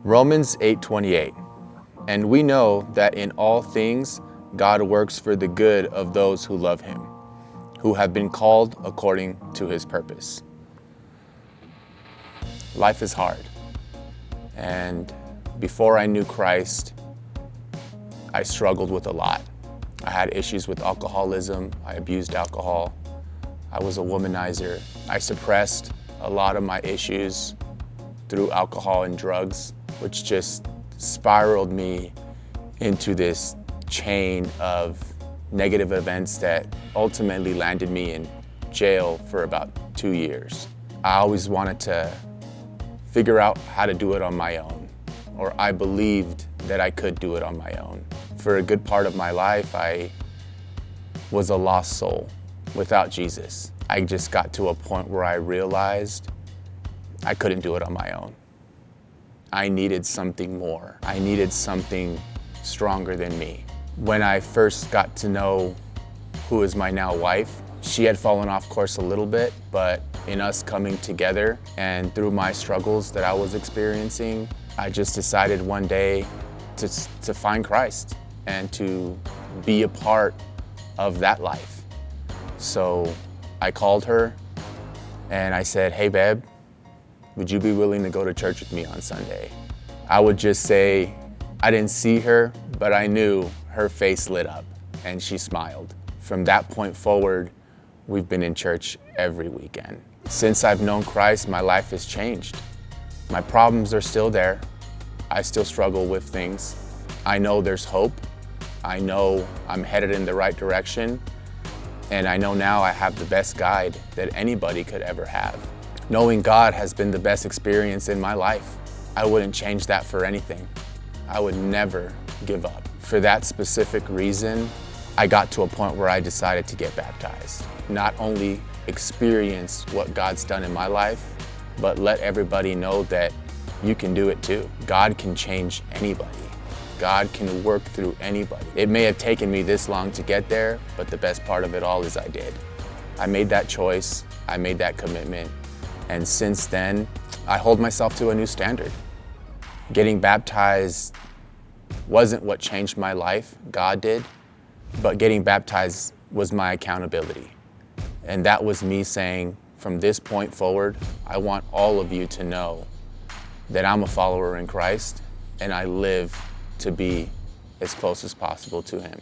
Romans 8:28. And we know that in all things God works for the good of those who love him, who have been called according to his purpose. Life is hard. And before I knew Christ, I struggled with a lot. I had issues with alcoholism. I abused alcohol. I was a womanizer. I suppressed a lot of my issues through alcohol and drugs, which just spiraled me into this chain of negative events that ultimately landed me in jail for about 2 years. I always wanted to figure out how to do it on my own, or I believed that I could do it on my own. For a good part of my life, I was a lost soul without Jesus. I just got to a point where I realized I couldn't do it on my own. I needed something more. I needed something stronger than me. When I first got to know who is my now wife, she had fallen off course a little bit, but in us coming together and through my struggles that I was experiencing, I just decided one day to find Christ and to be a part of that life. So I called her and I said, "Hey babe, would you be willing to go to church with me on Sunday?" I would just say, I didn't see her, but I knew her face lit up and she smiled. From that point forward, we've been in church every weekend. Since I've known Christ, my life has changed. My problems are still there. I still struggle with things. I know there's hope. I know I'm headed in the right direction. And I know now I have the best guide that anybody could ever have. Knowing God has been the best experience in my life. I wouldn't change that for anything. I would never give up. For that specific reason, I got to a point where I decided to get baptized. Not only experience what God's done in my life, but let everybody know that you can do it too. God can change anybody. God can work through anybody. It may have taken me this long to get there, but the best part of it all is I did. I made that choice, I made that commitment, and since then, I hold myself to a new standard. Getting baptized wasn't what changed my life, God did, but getting baptized was my accountability. And that was me saying, from this point forward, I want all of you to know that I'm a follower in Christ and I live to be as close as possible to him.